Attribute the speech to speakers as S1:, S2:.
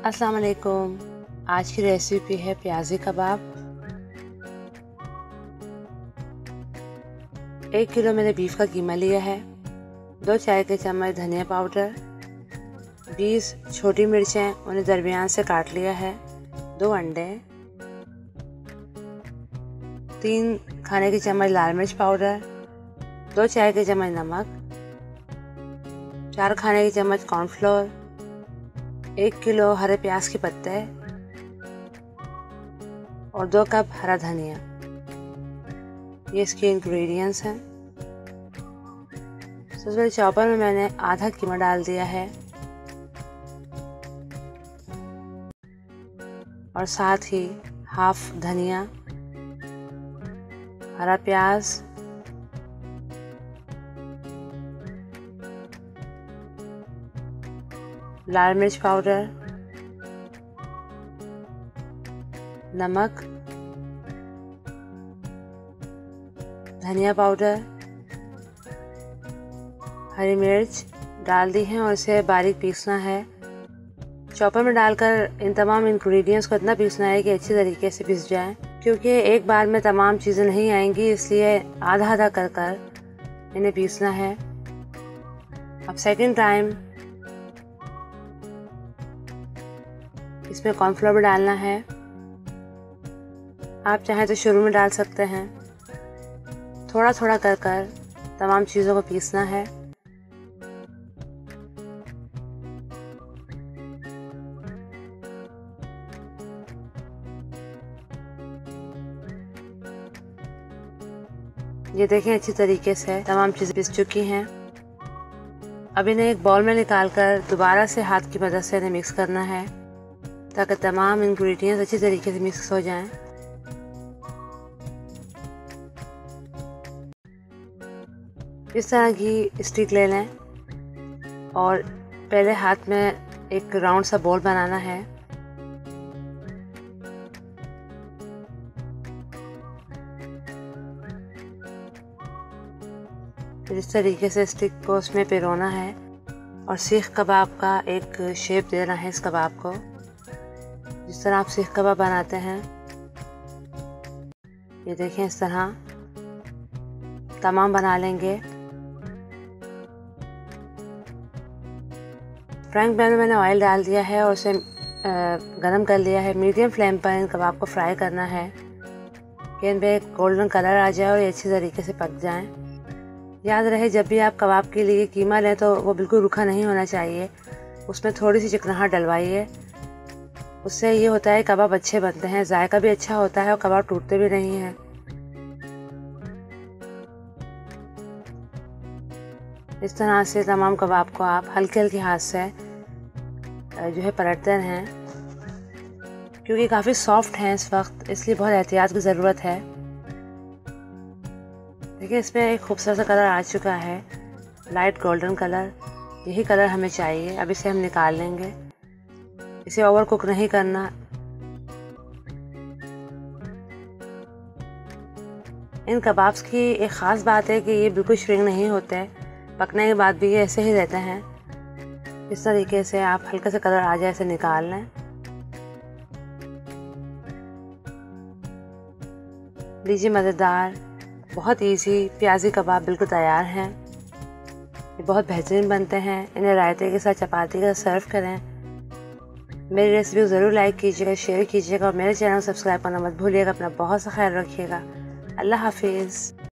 S1: अस्सलाम वालेकुम। आज की रेसिपी है प्याजी कबाब। 1 किलो मैंने बीफ का कीमा लिया है। 2 चाय के चम्मच धनिया पाउडर, 20 छोटी मिर्चें उन्हें दरमियान से काट लिया है, 2 अंडे, 3 खाने के चम्मच लाल मिर्च पाउडर, 2 चाय के चम्मच नमक, 4 खाने के चम्मच कॉर्नफ्लोर, 1 किलो हरे प्याज के पत्ते और 2 कप हरा धनिया। ये इसके इंग्रेडिएंट्स हैं। सबसे पहले चॉपर में मैंने आधा कीमा डाल दिया है और साथ ही हाफ धनिया, हरा प्याज, लाल मिर्च पाउडर, नमक, धनिया पाउडर, हरी मिर्च डाल दी है और इसे बारीक पीसना है। चॉपर में डालकर इन तमाम इंग्रेडिएंट्स को इतना पीसना है कि अच्छी तरीके से पीस जाए, क्योंकि एक बार में तमाम चीज़ें नहीं आएंगी, इसलिए आधा आधा कर कर इन्हें पीसना है। अब सेकंड टाइम इसमें कॉर्नफ्लोर भी डालना है। आप चाहें तो शुरू में डाल सकते हैं। थोड़ा थोड़ा कर कर तमाम चीज़ों को पीसना है। ये देखें अच्छी तरीके से तमाम चीज़ें पीस चुकी हैं। अब इन्हें एक बाउल में निकालकर दोबारा से हाथ की मदद से इन्हें मिक्स करना है, ताकि तमाम इंग्रेडिएंट्स अच्छी तरीके से मिक्स हो जाएं। इस तरह की स्टिक ले लें और पहले हाथ में एक राउंड सा बॉल बनाना है। फिर इस तरीके से स्टिक को उसमें पिरोना है और सीख कबाब का एक शेप देना है इस कबाब को, जिस तरह आप सीख कबाब बनाते हैं। ये देखें इस तरह तमाम बना लेंगे। फ्राइंग पैन में मैंने ऑयल डाल दिया है और उसे गरम कर लिया है। मीडियम फ्लेम पर इन कबाब को फ्राई करना है कि इन पे गोल्डन कलर आ जाए और ये अच्छी तरीके से पक जाएं। याद रहे, जब भी आप कबाब के लिए कीमा लें तो वो बिल्कुल रूखा नहीं होना चाहिए, उसमें थोड़ी सी चिकनाहट डलवाइए। उससे ये होता है कबाब अच्छे बनते हैं, जायका भी अच्छा होता है और कबाब टूटते भी नहीं हैं। इस तरह से तमाम कबाब को आप हल्के हल्के हाथ से जो है पलटते हैं, क्योंकि काफ़ी सॉफ्ट हैं इस वक्त, इसलिए बहुत एहतियात की ज़रूरत है। देखिए इसमें एक खूबसूरत सा कलर आ चुका है, लाइट गोल्डन कलर। यही कलर हमें चाहिए। अब इसे हम निकाल लेंगे। इसे ओवर कुक नहीं करना। इन कबाब्स की एक ख़ास बात है कि ये बिल्कुल श्रिंक नहीं होते, पकने के बाद भी ये ऐसे ही रहते हैं। इस तरीके से आप हल्का सा कलर आ जाए इसे निकाल लें। लीजिए, मज़ेदार, बहुत इजी प्याजी कबाब बिल्कुल तैयार हैं। ये बहुत बेहतरीन बनते हैं। इन्हें रायते के साथ चपाती के साथ सर्व करें। मेरी रेसिपी को ज़रूर लाइक कीजिएगा, शेयर कीजिएगा और मेरे चैनल को सब्सक्राइब करना मत भूलिएगा। अपना बहुत सा ख्याल रखिएगा। अल्लाह हाफिज़।